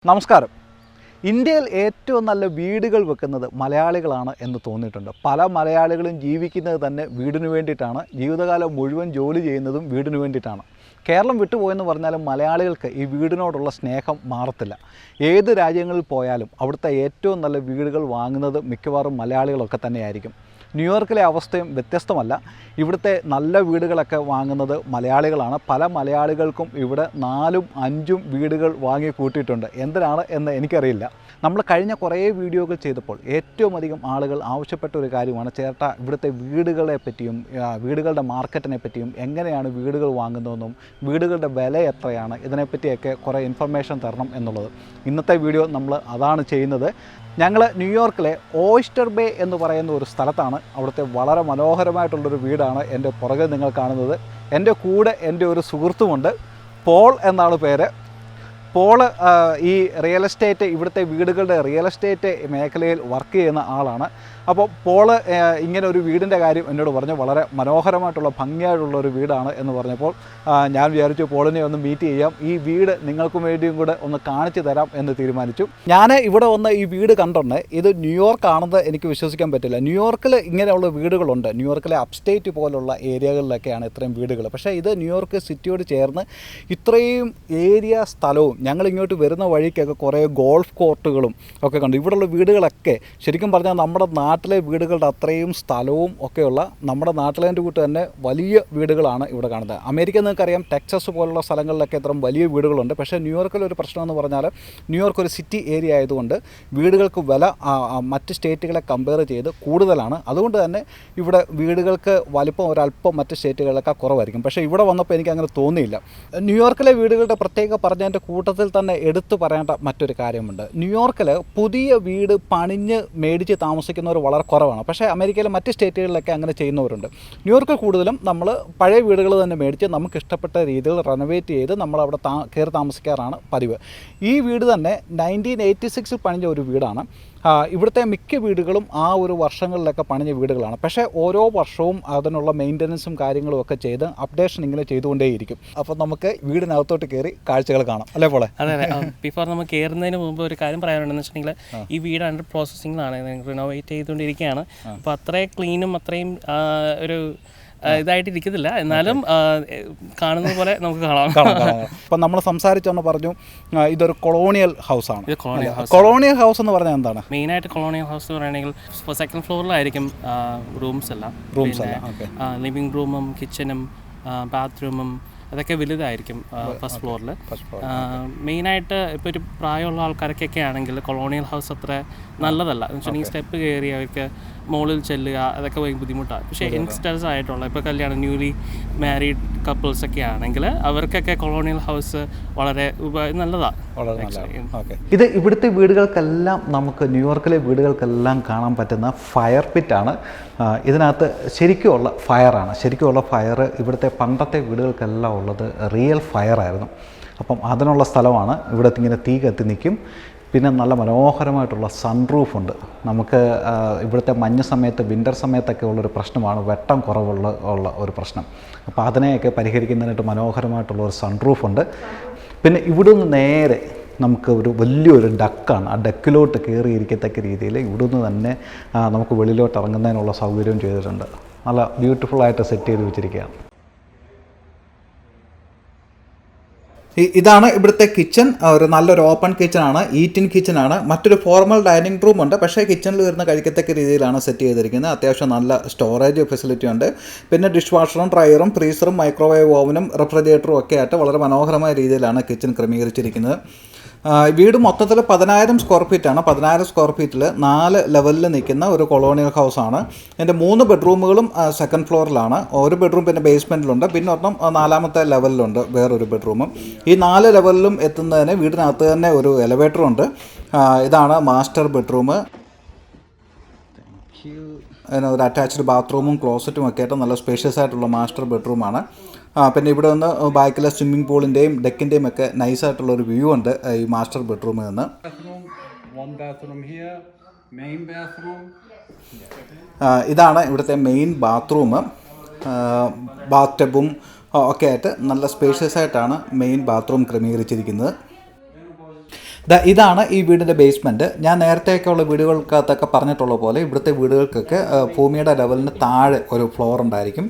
നമസ്കാരം. ഇന്ത്യയിൽ ഏറ്റവും നല്ല വീടുകൾ വെക്കുന്നത് മലയാളികളാണ് എന്ന് തോന്നിയിട്ടുണ്ട്. പല മലയാളികളും ജീവിക്കുന്നത് തന്നെ വീടിന് വേണ്ടിയിട്ടാണ്. ജീവിതകാലം മുഴുവൻ ജോലി ചെയ്യുന്നതും വീടിന് വേണ്ടിയിട്ടാണ്. കേരളം വിട്ടുപോയെന്ന് പറഞ്ഞാലും മലയാളികൾക്ക് ഈ വീടിനോടുള്ള സ്നേഹം മാറത്തില്ല. ഏത് രാജ്യങ്ങളിൽ പോയാലും അവിടുത്തെ ഏറ്റവും നല്ല വീടുകൾ വാങ്ങുന്നത് മിക്കവാറും മലയാളികളൊക്കെ തന്നെയായിരിക്കും. ന്യൂയോർക്കിലെ അവസ്ഥയും വ്യത്യസ്തമല്ല. ഇവിടുത്തെ നല്ല വീടുകളൊക്കെ വാങ്ങുന്നത് മലയാളികളാണ്. പല മലയാളികൾക്കും ഇവിടെ 4ഉം 5ഉം വീടുകൾ വാങ്ങി കൂട്ടിയിട്ടുണ്ട്. എന്തിനാണ് എന്ന് എനിക്കറിയില്ല. നമ്മൾ കഴിഞ്ഞ കുറേ വീഡിയോകൾ ചെയ്തപ്പോൾ ഏറ്റവും അധികം ആളുകൾ ആവശ്യപ്പെട്ട ഒരു കാര്യമാണ്, ചേട്ടാ ഇവിടുത്തെ വീടുകളെ പറ്റിയും വീടുകളുടെ മാർക്കറ്റിനെ പറ്റിയും എങ്ങനെയാണ് വീടുകൾ വാങ്ങുന്നതെന്നും വീടുകളുടെ വില എത്രയാണ് ഇതിനെപ്പറ്റിയൊക്കെ കുറേ ഇൻഫർമേഷൻ തരണം എന്നുള്ളത്. ഇന്നത്തെ വീഡിയോ നമ്മൾ അതാണ് ചെയ്യുന്നത്. ഞങ്ങൾ ന്യൂയോർക്കിലെ ഓയിസ്റ്റർ ബേ എന്ന് പറയുന്ന ഒരു സ്ഥലത്താണ്. അവിടുത്തെ വളരെ മനോഹരമായിട്ടുള്ളൊരു വീടാണ് എൻ്റെ പുറകെ നിങ്ങൾ കാണുന്നത്. എൻ്റെ കൂടെ എൻ്റെ ഒരു സുഹൃത്തുമുണ്ട്, പോൾ എന്നാണ് പേര്. പോള് ഈ റിയൽ എസ്റ്റേറ്റ്, ഇവിടുത്തെ വീടുകളുടെ റിയൽ എസ്റ്റേറ്റ് മേഖലയിൽ വർക്ക് ചെയ്യുന്ന ആളാണ്. അപ്പോൾ പോള് ഇങ്ങനെ ഒരു വീടിൻ്റെ കാര്യം എന്നോട് പറഞ്ഞു. വളരെ മനോഹരമായിട്ടുള്ള ഭംഗിയായിട്ടുള്ളൊരു വീടാണ് എന്ന് പറഞ്ഞപ്പോൾ ഞാൻ വിചാരിച്ചു പോളിനെ ഒന്ന് മീറ്റ് ചെയ്യാം, ഈ വീട് നിങ്ങൾക്കും വേണ്ടിയും കൂടെ ഒന്ന് കാണിച്ചു തരാം എന്ന് തീരുമാനിച്ചു. ഞാൻ ഇവിടെ വന്ന് ഈ വീട് കണ്ടുണ്ട്. ഇത് ന്യൂയോർക്ക് ആണെന്ന് എനിക്ക് വിശ്വസിക്കാൻ പറ്റില്ല. ന്യൂയോർക്കിൽ ഇങ്ങനെയുള്ള വീടുകളുണ്ട്. ന്യൂയോർക്കിലെ അപ്സ്റ്റേറ്റ് പോലുള്ള ഏരിയകളിലൊക്കെയാണ് ഇത്രയും വീടുകൾ. പക്ഷേ ഇത് ന്യൂയോർക്ക് സിറ്റിയോട് ചേർന്ന് ഇത്രയും ഏരിയ സ്ഥലവും, ഞങ്ങളിങ്ങോട്ട് വരുന്ന വഴിക്കൊക്കെ കുറേ ഗോൾഫ് കോർട്ടുകളും ഒക്കെ കണ്ടു. ഇവിടെയുള്ള വീടുകളൊക്കെ ശരിക്കും പറഞ്ഞാൽ നമ്മുടെ നാട്ടിലെ വീടുകളുടെ അത്രയും സ്ഥലവും ഒക്കെയുള്ള, നമ്മുടെ നാട്ടിലെ കൂട്ട് തന്നെ വലിയ വീടുകളാണ് ഇവിടെ കാണുന്നത്. അമേരിക്ക നിങ്ങൾക്കറിയാം, ടെക്സസ് പോലുള്ള സ്ഥലങ്ങളിലൊക്കെ ഇത്രയും വലിയ വീടുകളുണ്ട്. പക്ഷേ ന്യൂയോർക്കിലൊരു പ്രശ്നമെന്ന് പറഞ്ഞാൽ ന്യൂയോർക്ക് ഒരു സിറ്റി ഏരിയ ആയതുകൊണ്ട് വീടുകൾക്ക് വില മറ്റ് സ്റ്റേറ്റുകളെ കമ്പയർ ചെയ്ത് കൂടുതലാണ്. അതുകൊണ്ട് തന്നെ ഇവിടെ വീടുകൾക്ക് വലിപ്പം ഒരല്പം മറ്റ് സ്റ്റേറ്റുകളിലൊക്കെ കുറവായിരിക്കും. പക്ഷേ ഇവിടെ വന്നപ്പോൾ എനിക്ക് അങ്ങനെ തോന്നിയില്ല. ന്യൂയോർക്കിലെ വീടുകളുടെ പ്രത്യേക പറഞ്ഞതിൻ്റെ കൂട്ടത്തിൽ തന്നെ എടുത്തു പറയേണ്ട മറ്റൊരു കാര്യമുണ്ട്. ന്യൂയോർക്കിൽ പുതിയ വീട് പണിഞ്ഞ് മേടിച്ച് താമസിക്കുന്നവർ വളരെ കുറവാണ്. പക്ഷേ അമേരിക്കയിലെ മറ്റ് സ്റ്റേറ്റുകളിലൊക്കെ അങ്ങനെ ചെയ്യുന്നവരുണ്ട്. ന്യൂയോർക്കിൽ കൂടുതലും നമ്മൾ പഴയ വീടുകൾ തന്നെ മേടിച്ച് നമുക്ക് ഇഷ്ടപ്പെട്ട രീതിയിൽ റെനോവേറ്റ് ചെയ്ത് നമ്മളവിടെ കയറി താമസിക്കാറാണ് പതിവ്. ഈ വീട് തന്നെ 1986 പണിഞ്ഞ ഒരു വീടാണ്. ഇവിടുത്തെ മിക്ക വീടുകളും ആ ഒരു വർഷങ്ങളിലൊക്കെ പണിഞ്ഞ വീടുകളാണ്. പക്ഷേ ഓരോ വർഷവും അതിനുള്ള മെയിൻ്റനൻസും കാര്യങ്ങളും ഒക്കെ ചെയ്ത് അപ്ഡേഷൻ ഇങ്ങനെ ചെയ്തുകൊണ്ടേയിരിക്കും. അപ്പോൾ നമുക്ക് വീടിനകത്തോട്ട് കയറി കാഴ്ചകൾ കാണാം, അല്ലേ പോലെ? അതെ. ബിഫോർ നമുക്ക് കയറുന്നതിന് മുമ്പ് ഒരു കാര്യം പറയാനുണ്ടെന്ന് വെച്ചിട്ടുണ്ടെങ്കിൽ, ഈ വീട് അണ്ടർ പ്രോസസ്സിങ്ങിലാണ്, റിനോവേറ്റ് ചെയ്തുകൊണ്ടിരിക്കുകയാണ്. അപ്പോൾ അത്രയും ക്ലീനും അത്രയും ഒരു ഇതായിട്ടിരിക്കുന്നില്ല, എന്നാലും കാണുന്നത് പോലെ നമുക്ക് കാണാം. അപ്പം നമ്മൾ സംസാരിച്ചെന്ന് പറഞ്ഞു ഇതൊരു കൊളോണിയൽ ഹൗസാണ്. കൊളോണിയൽ ഹൗസ് എന്ന് പറഞ്ഞാൽ എന്താണ്? മെയിനായിട്ട് കൊളോണിയൽ ഹൗസ് എന്ന് പറയുകയാണെങ്കിൽ സെക്കൻഡ് ഫ്ലോറിലായിരിക്കും റൂംസ് എല്ലാം. ലിവിങ് റൂമും കിച്ചനും ബാത്റൂമും അതൊക്കെ വലുതായിരിക്കും ഫസ്റ്റ് ഫ്ലോറിൽ. മെയിനായിട്ട് ഇപ്പോൾ ഒരു പ്രായമുള്ള ആൾക്കാർക്കൊക്കെ ആണെങ്കിൽ കൊളോണിയൽ ഹൗസ് അത്ര നല്ലതല്ല. എന്ന് വെച്ചിട്ടുണ്ടെങ്കിൽ സ്റ്റെപ്പ് കയറി അവർക്ക് മുകളിൽ ചെല്ലുക അതൊക്കെ ഭയങ്കര ബുദ്ധിമുട്ടാണ്. പക്ഷേ യങ്സ്റ്റേഴ്സ് ആയിട്ടുള്ള, ഇപ്പോൾ കല്യാണം ന്യൂലി മാരീഡ് കപ്പിൾസ് ഒക്കെ ആണെങ്കിൽ അവർക്കൊക്കെ കൊളോണിയൽ ഹൗസ് വളരെ നല്ലതാണ്. ഇത് ഇവിടുത്തെ വീടുകൾക്കെല്ലാം, നമുക്ക് ന്യൂയോർക്കിലെ വീടുകൾക്കെല്ലാം കാണാൻ പറ്റുന്ന ഫയർ പിറ്റാണ്. ഇതിനകത്ത് ശരിക്കുമുള്ള ഫയറാണ്. ശരിക്കുമുള്ള ഫയർ ഇവിടുത്തെ പണ്ടത്തെ വീടുകൾക്കെല്ലാം ഉള്ളത് റിയൽ ഫയറായിരുന്നു. അപ്പം അതിനുള്ള സ്ഥലമാണ്. ഇവിടെ ഇങ്ങനെ തീ കത്തി നിൽക്കും. പിന്നെ നല്ല മനോഹരമായിട്ടുള്ള സൺറൂഫുണ്ട്. നമുക്ക് ഇവിടുത്തെ മഞ്ഞ് സമയത്ത്, വിൻ്റർ സമയത്തൊക്കെ ഉള്ളൊരു പ്രശ്നമാണ് വെട്ടം കുറവുള്ള ഒരു പ്രശ്നം. അപ്പോൾ അതിനെയൊക്കെ പരിഹരിക്കുന്നതിനായിട്ട് മനോഹരമായിട്ടുള്ളൊരു സൺറൂഫുണ്ട്. പിന്നെ ഇവിടുന്ന് നേരെ നമുക്ക് ഒരു വലിയൊരു ഡക്കാണ്. ആ ഡക്കിലോട്ട് കയറിയിരിക്കത്തക്ക രീതിയിൽ ഇവിടുന്ന് തന്നെ നമുക്ക് വെളിയിലോട്ട് ഇറങ്ങുന്നതിനുള്ള സൗകര്യവും ചെയ്തിട്ടുണ്ട്. നല്ല ബ്യൂട്ടിഫുള്ളായിട്ട് സെറ്റ് ചെയ്ത് വെച്ചിരിക്കുകയാണ്. ഇതാണ് ഇവിടുത്തെ കിച്ചൺ. ഒരു നല്ലൊരു ഓപ്പൺ കിച്ചണാണ്, ഈറ്റിൻ കിച്ചണാണ്. മറ്റൊരു ഫോർമൽ ഡൈനിങ് റൂം ഉണ്ട്. പക്ഷേ കിച്ചണിൽ വരുന്ന കഴിക്കത്തക്ക രീതിയിലാണ് സെറ്റ് ചെയ്തിരിക്കുന്നത്. അത്യാവശ്യം നല്ല സ്റ്റോറേജ് ഫെസിലിറ്റി ഉണ്ട്. പിന്നെ ഡിഷ് വാഷറും ഡ്രയറും ഫ്രീസറും മൈക്രോവേവ് ഓവനും റെഫ്രിജറേറ്ററും ഒക്കെ ആയിട്ട് വളരെ മനോഹരമായ രീതിയിലാണ് കിച്ചൺ ക്രമീകരിച്ചിരിക്കുന്നത്. വീട് മൊത്തത്തിൽ 10,000 സ്ക്വയർ ഫീറ്റാണ്. 10,000 സ്ക്വയർ ഫീറ്റിൽ 4 ലെവലിൽ നിൽക്കുന്ന ഒരു കൊളോണിയൽ ഹൗസാണ്. എൻ്റെ 3 ബെഡ്റൂമുകളും സെക്കൻഡ് ഫ്ലോറിലാണ്. ഒരു ബെഡ്റൂം പിന്നെ ബേസ്മെൻറ്റിലുണ്ട്. പിന്നെ ഒരെണ്ണം 4ാമത്തെ ലെവലിലുണ്ട് വേറൊരു ബെഡ്റൂമും. ഈ 4 ലെവലിലും എത്തുന്നതിന് വീടിനകത്ത് തന്നെ ഒരു എലവേറ്ററുണ്ട്. ഇതാണ് മാസ്റ്റർ ബെഡ്റൂം. ഒരു അറ്റാച്ച്ഡ് ബാത്റൂമും ക്ലോസറ്റും ഒക്കെ ആയിട്ട് നല്ല സ്പേഷ്യസ് ആയിട്ടുള്ള മാസ്റ്റർ ബെഡ്റൂമാണ്. പിന്നെ ഇവിടെ നിന്ന് ബാക്കിലെ സ്വിമ്മിംഗ് പൂളിൻ്റെയും ഡെക്കിൻ്റെയും ഒക്കെ നൈസായിട്ടുള്ളൊരു വ്യൂ ഉണ്ട് ഈ മാസ്റ്റർ ബെഡ്റൂമിൽ നിന്ന്. ഇതാണ് ഇവിടുത്തെ മെയിൻ ബാത്റൂം. ബാത്ത് ടബും ഒക്കെ ആയിട്ട് നല്ല സ്പേഷ്യസ് ആയിട്ടാണ് മെയിൻ ബാത്റൂം ക്രമീകരിച്ചിരിക്കുന്നത്. ഇതാണ് ഈ വീടിൻ്റെ ബേസ്മെൻറ്റ്. ഞാൻ നേരത്തെയൊക്കെയുള്ള വീടുകൾക്കകത്തൊക്കെ പറഞ്ഞിട്ടുള്ള പോലെ ഇവിടുത്തെ വീടുകൾക്കൊക്കെ ഭൂമിയുടെ ലെവലിന് താഴെ ഒരു ഫ്ലോർ ഉണ്ടായിരിക്കും.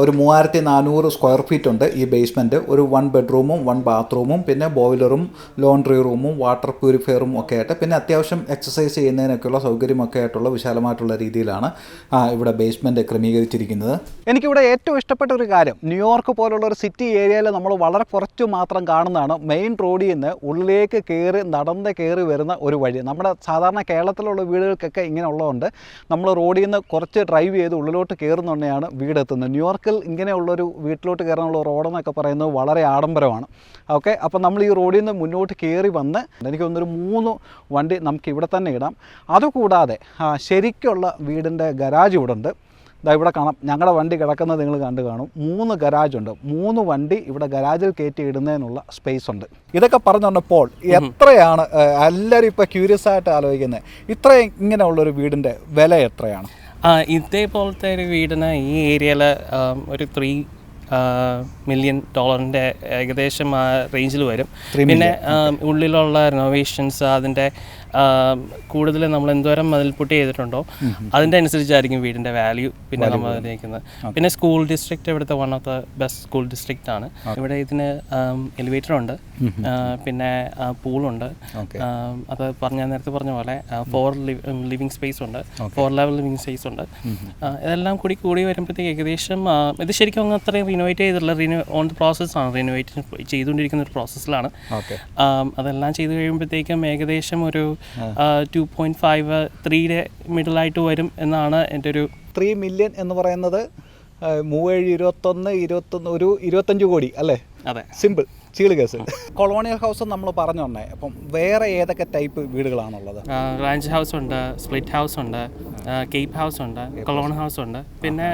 ഒരു 3400 സ്ക്വയർ ഫീറ്റ് ഉണ്ട് ഈ ബേസ്മെൻറ്റ്. ഒരു 1 ബെഡ്റൂമും 1 ബാത്റൂമും പിന്നെ ബോയിലറും ലോണ്ട്രി റൂമും വാട്ടർ പ്യൂരിഫയറും ഒക്കെ ആയിട്ട് പിന്നെ അത്യാവശ്യം എക്സസൈസ് ചെയ്യുന്നതിനൊക്കെയുള്ള സൗകര്യമൊക്കെ ആയിട്ടുള്ള വിശാലമായിട്ടുള്ള രീതിയിലാണ് ഇവിടെ ബേസ്മെൻറ്റ് ക്രമീകരിച്ചിരിക്കുന്നത്. എനിക്കിവിടെ ഏറ്റവും ഇഷ്ടപ്പെട്ട ഒരു കാര്യം, ന്യൂയോർക്ക് പോലുള്ള ഒരു സിറ്റി ഏരിയയിൽ നമ്മൾ വളരെ കുറച്ച് മാത്രം കാണുന്നതാണ് മെയിൻ റോഡിൽ നിന്ന് ഉള്ളിലേക്ക് നടന്ന് കയറി വരുന്ന ഒരു വഴി. നമ്മുടെ സാധാരണ കേരളത്തിലുള്ള വീടുകൾക്കൊക്കെ ഇങ്ങനെ ഉള്ളതുകൊണ്ട് നമ്മൾ റോഡിൽ നിന്ന് കുറച്ച് ഡ്രൈവ് ചെയ്ത് ഉള്ളിലോട്ട് കയറുന്നുണ്ടെയാണ് വീടെത്തുന്നത്. ന്യൂയോർക്കിൽ ഇങ്ങനെയുള്ളൊരു വീട്ടിലോട്ട് കയറാനുള്ള റോഡെന്നൊക്കെ പറയുന്നത് വളരെ ആഡംബരമാണ്. ഓക്കെ, അപ്പോൾ നമ്മൾ ഈ റോഡിൽ നിന്ന് മുന്നോട്ട് കയറി വന്ന് എനിക്ക് തോന്നുന്നൊരു 3 വണ്ടി നമുക്ക് ഇവിടെ തന്നെ ഇടാം. അതുകൂടാതെ ശരിക്കുള്ള വീടിൻ്റെ ഗരാജ് ഇവിടെ ഉണ്ട്. ഇവിടെ കാണാം, ഞങ്ങളുടെ വണ്ടി കിടക്കുന്നത് നിങ്ങൾ കണ്ടു കാണും. 3 ഗരാജുണ്ട്. 3 വണ്ടി ഇവിടെ ഗരാജിൽ കയറ്റി ഇടുന്നതിനുള്ള സ്പേസ് ഉണ്ട്. ഇതൊക്കെ പറഞ്ഞു പറഞ്ഞപ്പോൾ എത്രയാണ് എല്ലാവരും ഇപ്പോൾ ക്യൂരിയസ് ആയിട്ട് ആലോചിക്കുന്നത്, ഇത്രയും ഇങ്ങനെയുള്ളൊരു വീടിൻ്റെ വില എത്രയാണ്? ഇതേപോലത്തെ ഒരു വീടിന് ഈ ഏരിയയിൽ ഒരു $3 million ഏകദേശം ആ റേഞ്ചിൽ വരും. പിന്നെ ഉള്ളിലുള്ള റിനോവേഷൻസ് അതിൻ്റെ കൂടുതൽ നമ്മൾ എന്തോരം മതിൽപുട്ടി ചെയ്തിട്ടുണ്ടോ അതിൻ്റെ അനുസരിച്ചായിരിക്കും വീടിൻ്റെ വാല്യൂ പിന്നെ നമ്മൾ നിൽക്കുന്നത്. പിന്നെ സ്കൂൾ ഡിസ്ട്രിക്റ്റ് ഇവിടുത്തെ one of the best school district ആണ്. ഇവിടെ ഇതിന് എലിവേറ്റർ ഉണ്ട്, പിന്നെ പൂളുണ്ട്. അത് നേരത്തെ പറഞ്ഞ പോലെ 4 ലിവിങ് സ്പേസ് ഉണ്ട്, 4 ലെവൽ ലിവിങ് സ്പേസ് ഉണ്ട്. ഇതെല്ലാം കൂടി വരുമ്പോഴത്തേക്ക് ഏകദേശം ഇത് ശരിക്കും അങ്ങ് അത്രയും റിനോവേറ്റ് ചെയ്തിട്ടുള്ള ഓൺ ദ പ്രോസസ്സാണ്, റിനോവേറ്റ് ചെയ്തുകൊണ്ടിരിക്കുന്ന ഒരു പ്രോസസ്സിലാണ്. അതെല്ലാം ചെയ്ത് കഴിയുമ്പോഴത്തേക്കും ഏകദേശം ഒരു 2.5-3 മിഡിലായിട്ട് വരും എന്നാണ് എൻ്റെ ഒരു. 3 million എന്ന് പറയുന്നത് 3-7-21 ഒരു 25 കോടി അല്ലേ? അതെ, സിമ്പിൾ ചീള് കേസ്. കൊളോണിയൽ ഹൗസ് നമ്മൾ പറഞ്ഞു തന്നെ. അപ്പം വേറെ ഏതൊക്കെ ടൈപ്പ് വീടുകളാണുള്ളത്? റാഞ്ച് ഹൗസ് ഉണ്ട്, സ്പ്ലിറ്റ് ഹൗസ് ഉണ്ട്, കേപ്പ് ഹൗസ് ഉണ്ട്, കൊളോൺ ഹൗസ് ഉണ്ട്, പിന്നെ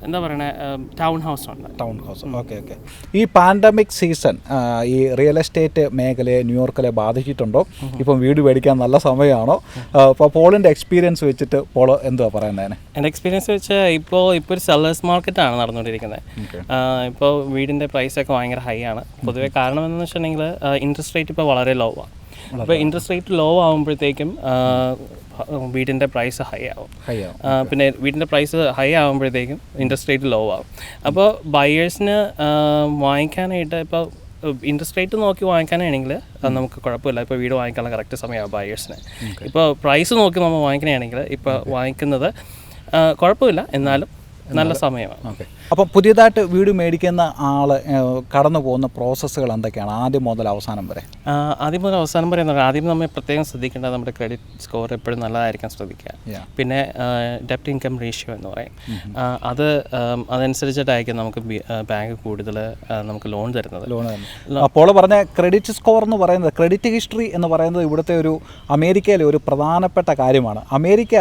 എന്താ പറയണേ ടൗൺ ഹൗസ് ഉണ്ട്. Town house, okay. ഈ പാൻഡമിക് സീസൺ ഈ റിയൽ എസ്റ്റേറ്റ് മേഖലയെ ന്യൂയോർക്കിലെ ബാധിച്ചിട്ടുണ്ടോ? ഇപ്പം വീട് മേടിക്കാൻ നല്ല സമയമാണോ? അപ്പോൾ പോളിൻ്റെ എക്സ്പീരിയൻസ് വെച്ചിട്ട് പോൾ എന്തുവാ പറയുന്നതിന്? എൻ്റെ എക്സ്പീരിയൻസ് വെച്ച് ഇപ്പോൾ ഒരു സെല്ലേഴ്സ് മാർക്കറ്റാണ് നടന്നുകൊണ്ടിരിക്കുന്നത്. ഇപ്പോൾ വീടിൻ്റെ പ്രൈസൊക്കെ ഭയങ്കര ഹൈ ആണ്. പൊതുവെ കാരണം എന്താണെന്ന് വെച്ചിട്ടുണ്ടെങ്കിൽ ഇൻട്രസ്റ്റ് റേറ്റ് ഇപ്പോൾ വളരെ ലോ ആണ്. അപ്പോൾ ഇൻട്രസ്റ്റ് റേറ്റ് ലോ ആകുമ്പോഴത്തേക്കും വീടിൻ്റെ പ്രൈസ് ഹൈ ആവും. പിന്നെ വീടിൻ്റെ പ്രൈസ് ഹൈ ആകുമ്പോഴത്തേക്കും ഇൻട്രസ്റ്റ് റേറ്റ് ലോ ആവും. അപ്പോൾ ബയേഴ്സിന് വാങ്ങിക്കാനായിട്ട് ഇപ്പോൾ ഇൻട്രസ്റ്റ് റേറ്റ് നോക്കി വാങ്ങിക്കാനാണെങ്കിൽ നമുക്ക് കുഴപ്പമില്ല. ഇപ്പോൾ വീട് വാങ്ങിക്കാനുള്ള കറക്റ്റ് സമയമാണ് ബയേഴ്സിന്. ഇപ്പോൾ പ്രൈസ് നോക്കി നമ്മൾ വാങ്ങിക്കണമെങ്കിൽ ഇപ്പോൾ വാങ്ങിക്കുന്നത് കുഴപ്പമില്ല, എന്നാലും നല്ല സമയമാണ്. ഓക്കെ. അപ്പം പുതിയതായിട്ട് വീട് മേടിക്കുന്ന ആൾ കടന്നു പോകുന്ന പ്രോസസ്സുകൾ എന്തൊക്കെയാണ് ആദ്യം മുതൽ അവസാനം വരെ? ആദ്യം മുതൽ അവസാനം വരെ എന്ന് പറഞ്ഞാൽ ആദ്യം നമ്മൾ പ്രത്യേകം ശ്രദ്ധിക്കേണ്ടത് നമ്മുടെ ക്രെഡിറ്റ് സ്കോർ എപ്പോഴും നല്ലതായിരിക്കാൻ ശ്രദ്ധിക്കുക. പിന്നെ ഡെപ്റ്റ് ഇൻകം റേഷ്യോ എന്ന് പറയും, അതനുസരിച്ചിട്ടായിരിക്കും നമുക്ക് ബാങ്ക് കൂടുതൽ നമുക്ക് ലോൺ തരുന്നത്. അപ്പോൾ പറഞ്ഞ ക്രെഡിറ്റ് സ്കോർ എന്ന് പറയുന്നത്, ക്രെഡിറ്റ് ഹിസ്റ്ററി എന്ന് പറയുന്നത് ഇവിടുത്തെ ഒരു അമേരിക്കയിലെ ഒരു പ്രധാനപ്പെട്ട കാര്യമാണ്. അമേരിക്ക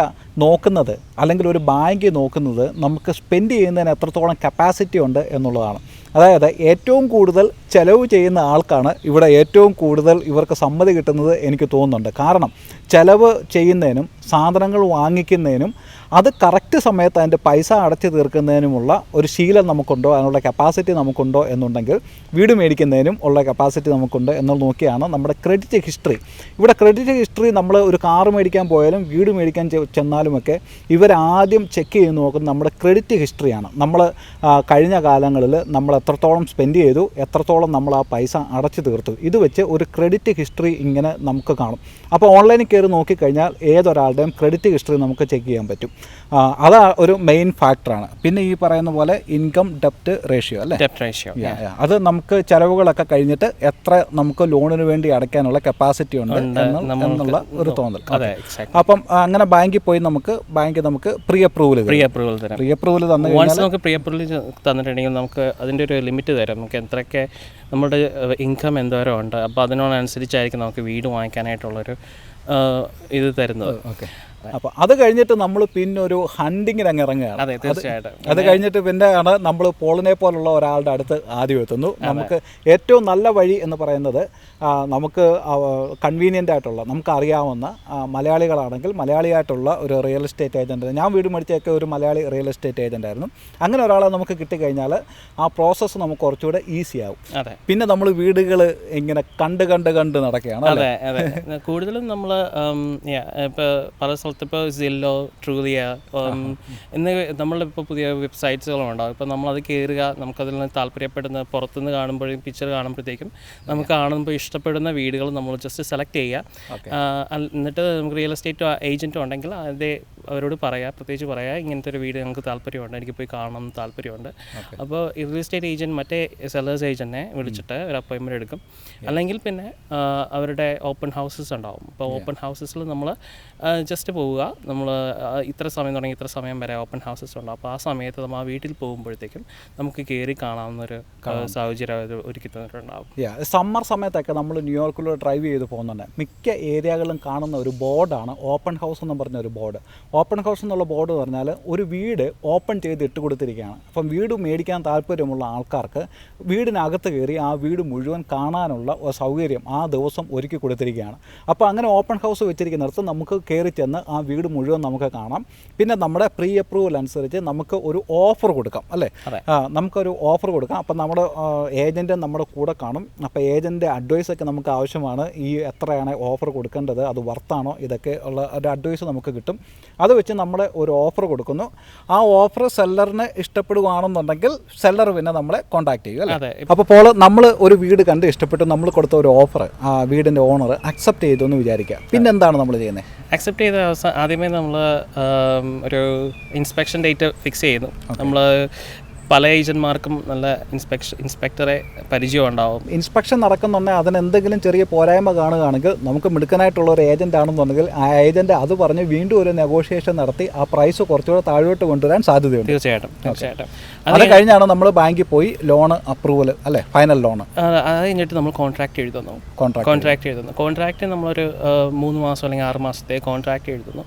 നോക്കുന്നത് അല്ലെങ്കിൽ ഒരു ബാങ്ക് നോക്കുന്നത് നമുക്ക് സ്പെൻഡ് ചെയ്യുന്നതിന് എത്രത്തോളം കപ്പാസിറ്റി ഉണ്ട് എന്നുള്ളതാണ്. അതായത് ഏറ്റവും കൂടുതൽ ചിലവ് ചെയ്യുന്ന ആൾക്കാണ് ഇവിടെ ഏറ്റവും കൂടുതൽ ഇവർക്ക് സമ്മതി കിട്ടുന്നത് എനിക്ക് തോന്നുന്നുണ്ട്. കാരണം ചിലവ് ചെയ്യുന്നതിനും സാധനങ്ങൾ വാങ്ങിക്കുന്നതിനും അത് കറക്റ്റ് സമയത്ത് അതിൻ്റെ പൈസ അടച്ചു തീർക്കുന്നതിനുമുള്ള ഒരു ശീലം നമുക്കുണ്ടോ, അതിനുള്ള കപ്പാസിറ്റി നമുക്കുണ്ടോ എന്നുണ്ടെങ്കിൽ വീട് മേടിക്കുന്നതിനും ഉള്ള കപ്പാസിറ്റി നമുക്കുണ്ട് എന്നുള്ളത് നോക്കിയാണ് നമ്മുടെ ക്രെഡിറ്റ് ഹിസ്റ്ററി. ഇവിടെ ക്രെഡിറ്റ് ഹിസ്റ്ററി നമ്മൾ ഒരു കാർ മേടിക്കാൻ പോയാലും വീട് മേടിക്കാൻ ചെന്നാലുമൊക്കെ ഇവരാദ്യം ചെക്ക് ചെയ്ത് നോക്കുന്നത് നമ്മുടെ ക്രെഡിറ്റ് ഹിസ്റ്ററിയാണ്. നമ്മൾ കഴിഞ്ഞ കാലങ്ങളിൽ നമ്മൾ എത്രത്തോളം സ്പെൻഡ് ചെയ്തു, എത്രത്തോളം നമ്മൾ ആ പൈസ അടച്ചു തീർത്തു, ഇത് വെച്ച് ഒരു ക്രെഡിറ്റ് ഹിസ്റ്ററി ഇങ്ങനെ നമുക്ക് കാണും. അപ്പോൾ ഓൺലൈനിൽ കയറി നോക്കിക്കഴിഞ്ഞാൽ ഏതൊരാളുടെയും ക്രെഡിറ്റ് ഹിസ്റ്ററി നമുക്ക് ചെക്ക് ചെയ്യാൻ പറ്റും. അതാ ഒരു മെയിൻ ഫാക്ടറാണ്. പിന്നെ ഈ പറയുന്ന പോലെ ഇൻകം ഡെപ്റ്റ് റേഷ്യോ അല്ലേ? ഡെപ്റ്റ് റേഷ്യോ, അത് നമുക്ക് ചിലവുകളൊക്കെ കഴിഞ്ഞിട്ട് എത്ര നമുക്ക് ലോണിന് വേണ്ടി അടയ്ക്കാനുള്ള കപ്പാസിറ്റി ഉണ്ട് എന്നുള്ള ഒരു തോന്നൽ. അപ്പം അങ്ങനെ ബാങ്കിൽ പോയി നമുക്ക് പ്രീ അപ്രൂവൽ തന്നിട്ടുണ്ടെങ്കിൽ നമുക്ക് അതിൻ്റെ ഒരു ലിമിറ്റ് തരും. നമുക്ക് എത്രയൊക്കെ നമ്മുടെ ഇൻകം എന്തോരം ഉണ്ട്, അപ്പോൾ അതിനോടനുസരിച്ചായിരിക്കും നമുക്ക് വീട് വാങ്ങിക്കാനായിട്ടുള്ളൊരു ഇത് തരുന്നത്. അപ്പോൾ അത് കഴിഞ്ഞിട്ട് നമ്മൾ പിന്നെ ഒരു ഹണ്ടിങ്ങിന് അങ്ങ് ഇറങ്ങുകയാണ്. അതെ, തീർച്ചയായിട്ടും. അത് കഴിഞ്ഞിട്ട് പിന്നെയാണ് നമ്മൾ പോളിനെ പോലുള്ള ഒരാളുടെ അടുത്ത് ആദ്യം എത്തുന്നു. നമുക്ക് ഏറ്റവും നല്ല വഴി എന്ന് പറയുന്നത് നമുക്ക് കൺവീനിയൻ്റ് ആയിട്ടുള്ള, നമുക്ക് അറിയാവുന്ന മലയാളികളാണെങ്കിൽ മലയാളിയായിട്ടുള്ള ഒരു റിയൽ എസ്റ്റേറ്റ് ഏജൻറ്റ്, ഞാൻ വീട് മേടിച്ചൊക്കെ ഒരു മലയാളി റിയൽ എസ്റ്റേറ്റ് ഏജൻ്റ് ആയിരുന്നു. അങ്ങനെ ഒരാളെ നമുക്ക് കിട്ടിക്കഴിഞ്ഞാൽ ആ പ്രോസസ്സ് നമുക്ക് കുറച്ചുകൂടെ ഈസി ആവും. പിന്നെ നമ്മൾ വീടുകൾ ഇങ്ങനെ കണ്ട് നടക്കുകയാണ്. അതെ അതെ, കൂടുതലും നമ്മൾ ഇപ്പോൾ പല സ്ഥലത്ത് ഇപ്പോൾ സില്ലോ, ട്രൂലിയ എന്ന് നമ്മളിപ്പോൾ പുതിയ വെബ്സൈറ്റ്സുകളും ഉണ്ടാകും. ഇപ്പോൾ നമ്മളത് കയറുക, നമുക്കതിൽ നിന്ന് താല്പര്യപ്പെടുന്ന പുറത്തുനിന്ന് കാണുമ്പോഴും പിക്ചർ കാണുമ്പോഴത്തേക്കും നമുക്ക് കാണുമ്പോൾ ഇഷ്ടപ്പെടുന്ന വീടുകൾ നമ്മൾ ജസ്റ്റ് സെലക്ട് ചെയ്യുക. എന്നിട്ട് നമുക്ക് റിയൽ എസ്റ്റേറ്റ് ഏജൻറ്റും ഉണ്ടെങ്കിൽ അവരോട് പ്രത്യേകിച്ച് പറയാം, ഇങ്ങനത്തെ ഒരു വീട് ഞങ്ങൾക്ക് താല്പര്യമുണ്ട്, എനിക്ക് പോയി കാണണം താല്പര്യമുണ്ട്. അപ്പോൾ റിയൽ എസ്റ്റേറ്റ് ഏജൻറ്റ് മറ്റേ സെല്ലേഴ്സ് ഏജൻറ്റിനെ വിളിച്ചിട്ട് ഒരു അപ്പോയിൻമെൻറ്റ് എടുക്കും. അല്ലെങ്കിൽ പിന്നെ അവരുടെ ഓപ്പൺ ഹൗസസ് ഉണ്ടാവും. അപ്പോൾ ഓപ്പൺ ഹൗസസിൽ നമ്മൾ ജസ്റ്റ് പോവുക, നമ്മൾ ഇത്ര സമയം തുടങ്ങി ഇത്ര സമയം വരെ ഓപ്പൺ ഹൗസസ് ഉണ്ടാവും. അപ്പോൾ ആ സമയത്ത് നമ്മൾ ആ വീട്ടിൽ പോകുമ്പോഴത്തേക്കും നമുക്ക് കയറി കാണാവുന്നൊരു സാഹചര്യം ഒരുക്കി തന്നിട്ടുണ്ടാവും. സമ്മർ സമയത്തൊക്കെ നമ്മൾ ന്യൂയോർക്കിലൂടെ ഡ്രൈവ് ചെയ്ത് പോകുന്നുണ്ട്. മിക്ക ഏരിയകളിലും കാണുന്ന ഒരു ബോർഡാണ് ഓപ്പൺ ഹൗസ് എന്ന് പറഞ്ഞ ഒരു ബോർഡ്. ഓപ്പൺ ഹൗസ് എന്നുള്ള ബോർഡ് പറഞ്ഞാൽ ഒരു വീട് ഓപ്പൺ ചെയ്ത് ഇട്ട് കൊടുത്തിരിക്കുകയാണ്. അപ്പം വീട് മേടിക്കാൻ താല്പര്യമുള്ള ആൾക്കാർക്ക് വീടിനകത്ത് കയറി ആ വീട് മുഴുവൻ കാണാനുള്ള സൗകര്യം ആ ദിവസം ഒരുക്കി കൊടുത്തിരിക്കുകയാണ്. അപ്പോൾ അങ്ങനെ ഓപ്പൺ ഹൗസ് വെച്ചിരിക്കുന്നിടത്ത് നമുക്ക് കയറി ചെന്ന് ആ വീട് മുഴുവൻ നമുക്ക് കാണാം. പിന്നെ നമ്മുടെ പ്രീ അപ്രൂവൽ അനുസരിച്ച് നമുക്ക് ഒരു ഓഫർ കൊടുക്കാം, അല്ലേ? നമുക്കൊരു ഓഫർ കൊടുക്കാം. അപ്പം നമ്മുടെ ഏജൻറ്റ് നമ്മുടെ കൂടെ കാണും. അപ്പോൾ ഏജൻറ്റിൻ്റെ അഡ്വൈസൊക്കെ നമുക്ക് ആവശ്യമാണ്. ഈ എത്രയാണ് ഓഫർ കൊടുക്കേണ്ടത്, അത് വർത്താണോ, ഇതൊക്കെ ഉള്ള ഒരു അഡ്വൈസ് നമുക്ക് കിട്ടും. അത് വെച്ച് നമ്മൾ ഒരു ഓഫർ കൊടുക്കുന്നു. ആ ഓഫർ സെല്ലറിന് ഇഷ്ടപ്പെടുകയാണെന്നുണ്ടെങ്കിൽ സെല്ലർ പിന്നെ നമ്മളെ കോൺടാക്ട് ചെയ്യും, അല്ലേ? അപ്പോൾ നമ്മൾ ഒരു വീട് കണ്ട് ഇഷ്ടപ്പെട്ടു, നമ്മൾ കൊടുത്ത ഒരു ഓഫർ ആ വീടിൻ്റെ ഓണർ അക്സെപ്റ്റ് ചെയ്തു എന്ന് വിചാരിക്കുക. പിന്നെ എന്താണ് നമ്മൾ ചെയ്യുന്നത്? അക്സെപ്റ്റ് ചെയ്ത ആദ്യമേ നമ്മൾ ഒരു ഇൻസ്പെക്ഷൻ ഡേറ്റ് ഫിക്സ് ചെയ്യുന്നു. നമ്മൾ പല ഏജന്റ്മാർക്കും നല്ല ഇൻസ്പെക്ടറെ പരിചയം ഉണ്ടാവും. ഇൻസ്പെക്ഷൻ നടക്കുന്നുണ്ടെങ്കിൽ അതിനെന്തെങ്കിലും ചെറിയ പോരായ്മ കാണുകയാണെങ്കിൽ നമുക്ക് മിടുക്കനായിട്ടുള്ള ഒരു ഏജന്റ് ആണെന്നുണ്ടെങ്കിൽ ആ ഏജന്റ് അത് പറഞ്ഞ് വീണ്ടും ഒരു നെഗോഷിയേഷൻ നടത്തി ആ പ്രൈസ് കുറച്ചുകൂടെ താഴോട്ട് കൊണ്ടുവരാൻ സാധ്യതയുണ്ട്. തീർച്ചയായിട്ടും. അത് കഴിഞ്ഞാണ് നമ്മൾ ബാങ്കിൽ പോയി ലോൺ അപ്രൂവൽ, അല്ലേ? Final loan. അത് കഴിഞ്ഞിട്ട് നമ്മൾ കോൺട്രാക്ട് എഴുതുന്നു. കോൺട്രാക്ട് നമ്മളൊരു 3 മാസം അല്ലെങ്കിൽ 6 മാസത്തെ കോൺട്രാക്ട് എഴുതുന്നു.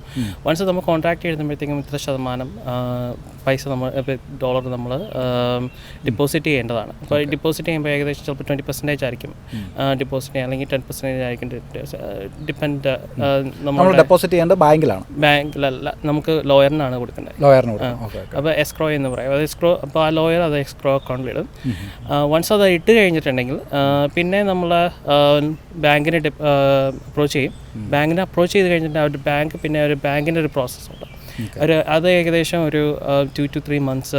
വൺസ് നമ്മൾ കോൺട്രാക്ട് എഴുതുമ്പോഴത്തേക്കും ഇത്ര ശതമാനം പൈസ ഡോളർ നമ്മൾ ഡിപ്പോസിറ്റ് ചെയ്യേണ്ടതാണ്. അപ്പോൾ ഡിപ്പോസിറ്റ് ചെയ്യുമ്പോൾ ഏകദേശം ചിലപ്പോൾ 20% ആയിരിക്കും ഡിപ്പോസിറ്റ്, അല്ലെങ്കിൽ 10% ആയിരിക്കും. ഡിപ്പെൻഡ്. നമ്മൾ ഡെപ്പോസിറ്റ് ചെയ്യേണ്ടത് ബാങ്കിലല്ല, നമുക്ക് ലോയറിനാണ് കൊടുക്കേണ്ടത്. അപ്പോൾ എസ്ക്രോ എന്ന് പറയും. അത് എസ്ക്രോ, അപ്പോൾ ആ ലോയർ അത് എസ്ക്രോ അക്കൗണ്ടിലിടും. വൺസ് അത് ഇട്ട് കഴിഞ്ഞിട്ടുണ്ടെങ്കിൽ പിന്നെ നമ്മൾ ബാങ്കിനെ അപ്രോച്ച് ചെയ്യും. ബാങ്കിനെ അപ്രോച്ച് ചെയ്ത് കഴിഞ്ഞിട്ട് അവർ പിന്നെ ഒരു ബാങ്കിൻ്റെ ഒരു പ്രോസസ്സുണ്ട്. അത് ഏകദേശം ഒരു 2 to 3 months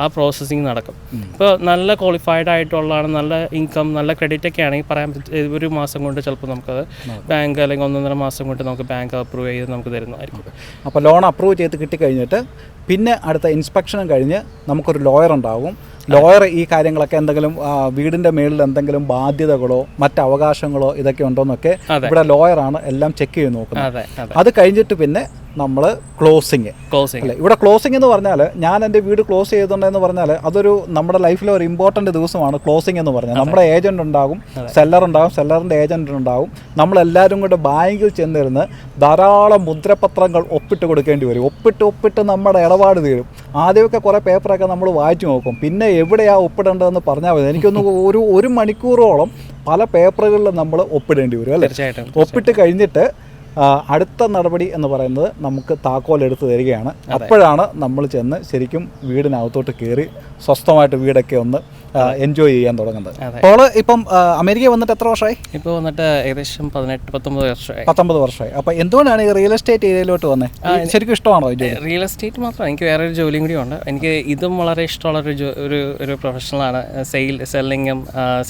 ആ പ്രോസസ്സിങ് നടക്കും. ഇപ്പോൾ നല്ല ക്വാളിഫൈഡ് ആയിട്ടുള്ളതാണ്, നല്ല ഇൻകം, നല്ല ക്രെഡിറ്റ് ഒക്കെ ആണെങ്കിൽ പറയാൻ പറ്റും 1 മാസം കൊണ്ട് ചിലപ്പോൾ നമുക്കത് ബാങ്ക്, അല്ലെങ്കിൽ 1.5 മാസം കൊണ്ട് നമുക്ക് ബാങ്ക് അപ്രൂവ് ചെയ്ത് നമുക്ക് തരുന്നതായിരിക്കും. അപ്പോൾ ലോൺ അപ്രൂവ് ചെയ്ത് കിട്ടിക്കഴിഞ്ഞിട്ട് പിന്നെ അടുത്ത ഇൻസ്പെക്ഷനും കഴിഞ്ഞ് നമുക്കൊരു ലോയർ ഉണ്ടാകും. ലോയർ ഈ കാര്യങ്ങളൊക്കെ എന്തെങ്കിലും വീടിൻ്റെ മേളിൽ എന്തെങ്കിലും ബാധ്യതകളോ മറ്റ് അവകാശങ്ങളോ ഇതൊക്കെ ഉണ്ടോയെന്നൊക്കെ ഇവിടെ ലോയറാണ് എല്ലാം ചെക്ക് ചെയ്ത് നോക്കുന്നത്. അത് കഴിഞ്ഞിട്ട് പിന്നെ നമ്മൾ ക്ലോസിങ് അല്ലേ? ഇവിടെ ക്ലോസിംഗ് എന്ന് പറഞ്ഞാൽ ഞാൻ എൻ്റെ വീട് ക്ലോസ് ചെയ്തിട്ടുണ്ടെന്ന് പറഞ്ഞാൽ അതൊരു നമ്മുടെ ലൈഫിലെ ഒരു ഇമ്പോർട്ടൻ്റ് ദിവസമാണ് ക്ലോസിംഗ് എന്ന് പറഞ്ഞാൽ. നമ്മുടെ ഏജൻറ് ഉണ്ടാകും, സെല്ലർ ഉണ്ടാകും, സെല്ലറിൻ്റെ ഏജൻറ് ഉണ്ടാകും. നമ്മളെല്ലാവരും കൂടെ ബാങ്കിൽ ചെന്നിരുന്ന് ധാരാളം മുദ്രപത്രങ്ങൾ ഒപ്പിട്ട് കൊടുക്കേണ്ടി വരും. ഒപ്പിട്ട് നമ്മുടെ ഇടപാട് തീരും. ആദ്യമൊക്കെ കുറേ പേപ്പറൊക്കെ നമ്മൾ വായിച്ചു നോക്കും. പിന്നെ എവിടെയാണ് ഒപ്പിടേണ്ടതെന്ന് പറഞ്ഞാൽ മതി. എനിക്കൊന്ന് ഒരു മണിക്കൂറോളം പല പേപ്പറുകളിൽ നമ്മൾ ഒപ്പിടേണ്ടി വരും, അല്ലേ? ഒപ്പിട്ട് കഴിഞ്ഞിട്ട് അടുത്ത നടപടി എന്ന് പറയുന്നത് നമുക്ക് താക്കോൽ എടുത്ത് തരികയാണ്. അപ്പോഴാണ് നമ്മൾ ചെന്ന് ശരിക്കും വീടിനകത്തോട്ട് കയറി സ്വസ്ഥമായിട്ട് വീടൊക്കെ ഒന്ന് എൻജോയ് ചെയ്യാൻ തുടങ്ങുന്നത്. അപ്പോൾ ഇപ്പം അമേരിക്ക വന്നിട്ട് എത്ര വർഷമായി? ഇപ്പോൾ വന്നിട്ട് ഏകദേശം 19 വർഷമായി. അപ്പോൾ എന്തുകൊണ്ടാണ് ഈ റിയൽ എസ്റ്റേറ്റ് ഏരിയയിലോട്ട് വന്നത്? ശരിക്കും ഇഷ്ടമാണോ റിയൽ എസ്റ്റേറ്റ്? മാത്രമല്ല, എനിക്ക് വേറൊരു ജോലിയും കൂടി ഉണ്ട്. എനിക്ക് ഇതും വളരെ ഇഷ്ടമുള്ളൊരു പ്രൊഫഷണലാണ്. സെല്ലിങ്ങും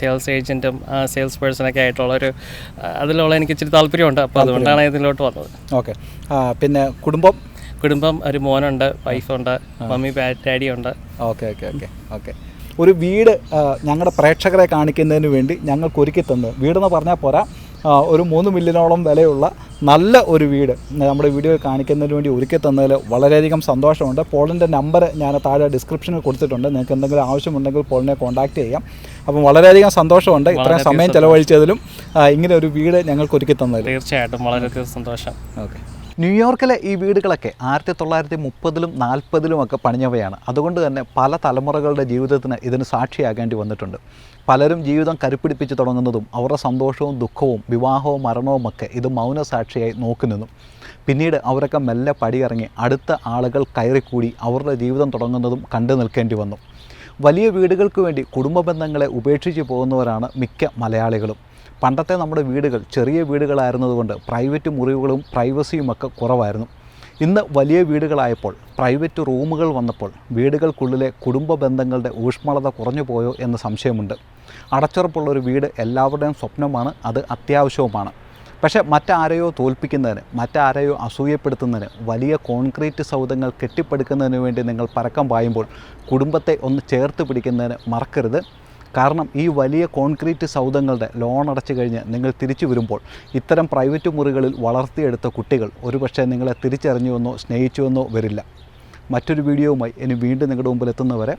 സെയിൽസ് ഏജൻറ്റും സെയിൽസ് പേഴ്സണൊക്കെ ആയിട്ടുള്ളൊരു അതിലുള്ള എനിക്ക് ഇച്ചിരി താല്പര്യമുണ്ട്. അപ്പോൾ അതുകൊണ്ടാണ് ഇതിലോട്ട് വന്നത്. ഓക്കെ. പിന്നെ കുടുംബം ഒരു മോനുണ്ട്, വൈഫുണ്ട്, മമ്മി ഡാഡി ഉണ്ട്. ഓക്കെ. ഒരു വീട് ഞങ്ങളുടെ പ്രേക്ഷകരെ കാണിക്കുന്നതിന് വേണ്ടി ഞങ്ങൾക്ക് ഒരുക്കി തന്നത്, വീടെന്ന് പറഞ്ഞാൽ പോരാ, ഒരു 3 മില്യണോളം വിലയുള്ള നല്ല ഒരു വീട് നമ്മുടെ വീഡിയോയിൽ കാണിക്കുന്നതിന് വേണ്ടി ഒരുക്കി തന്നതിൽ വളരെയധികം സന്തോഷമുണ്ട്. പോളിൻ്റെ നമ്പർ ഞാൻ താഴെ ഡിസ്ക്രിപ്ഷനിൽ കൊടുത്തിട്ടുണ്ട്. നിങ്ങൾക്ക് എന്തെങ്കിലും ആവശ്യമുണ്ടെങ്കിൽ പോളിനെ കോൺടാക്റ്റ് ചെയ്യാം. അപ്പം വളരെയധികം സന്തോഷമുണ്ട് ഇത്രയും സമയം ചിലവഴിച്ചതിലും ഇങ്ങനെ ഒരു വീട് ഞങ്ങൾക്ക് ഒരുക്കി തന്നതിൽ. തീർച്ചയായിട്ടും വളരെയധികം സന്തോഷം. ഓക്കെ. ന്യൂയോർക്കിലെ ഈ വീടുകളൊക്കെ 1930-ലും 40-ലുമൊക്കെ പണിഞ്ഞവയാണ്. അതുകൊണ്ട് തന്നെ പല തലമുറകളുടെ ജീവിതത്തിന് ഇതിന് സാക്ഷിയാകേണ്ടി വന്നിട്ടുണ്ട്. പലരും ജീവിതം കരുപ്പിടിപ്പിച്ച് തുടങ്ങുന്നതും അവരുടെ സന്തോഷവും ദുഃഖവും വിവാഹവും മരണവുമൊക്കെ ഇത് മൗനസാക്ഷിയായി നോക്കി നിന്നു. പിന്നീട് അവരൊക്കെ മെല്ലെ പടിയിറങ്ങി അടുത്ത ആളുകൾ കയറിക്കൂടി അവരുടെ ജീവിതം തുടങ്ങുന്നതും കണ്ടു നിൽക്കേണ്ടി വന്നു. വലിയ വീടുകൾക്ക് വേണ്ടി കുടുംബ ബന്ധങ്ങളെ ഉപേക്ഷിച്ച് പോകുന്നവരാണ് മിക്ക മലയാളികളും. പണ്ടത്തെ നമ്മുടെ വീടുകൾ ചെറിയ വീടുകളായിരുന്നതുകൊണ്ട് പ്രൈവറ്റ് മുറിവുകളും പ്രൈവസിയുമൊക്കെ കുറവായിരുന്നു. ഇന്ന് വലിയ വീടുകളായപ്പോൾ പ്രൈവറ്റ് റൂമുകൾ വന്നപ്പോൾ വീടുകൾക്കുള്ളിലെ കുടുംബ ബന്ധങ്ങളുടെ ഊഷ്മളത കുറഞ്ഞു പോയോ എന്ന് സംശയമുണ്ട്. അടച്ചുറപ്പുള്ളൊരു വീട് എല്ലാവരുടെയും സ്വപ്നമാണ്, അത് അത്യാവശ്യവുമാണ്. പക്ഷേ മറ്റാരെയോ തോൽപ്പിക്കുന്നതിന്, മറ്റാരെയോ അസൂയപ്പെടുത്തുന്നതിന്, വലിയ കോൺക്രീറ്റ് സൗധങ്ങൾ കെട്ടിപ്പടുക്കുന്നതിന് വേണ്ടി നിങ്ങൾ പരക്കം പായുമ്പോൾ കുടുംബത്തെ ഒന്ന് ചേർത്ത് പിടിക്കുന്നതിന് മറക്കരുത്. കാരണം ഈ വലിയ കോൺക്രീറ്റ് സൗധങ്ങളുടെ ലോൺ അടച്ചു കഴിഞ്ഞ് നിങ്ങൾ തിരിച്ചു വരുമ്പോൾ ഇത്തരം പ്രൈവറ്റ് മുറികളിൽ വളർത്തിയെടുത്ത കുട്ടികൾ ഒരുപക്ഷെ നിങ്ങളെ തിരിച്ചറിഞ്ഞുവെന്നോ സ്നേഹിച്ചുവെന്നോ വരില്ല. മറ്റൊരു വീഡിയോവുമായി ഇനി വീണ്ടും നിങ്ങളുടെ മുമ്പിൽ എത്തുന്നവരെ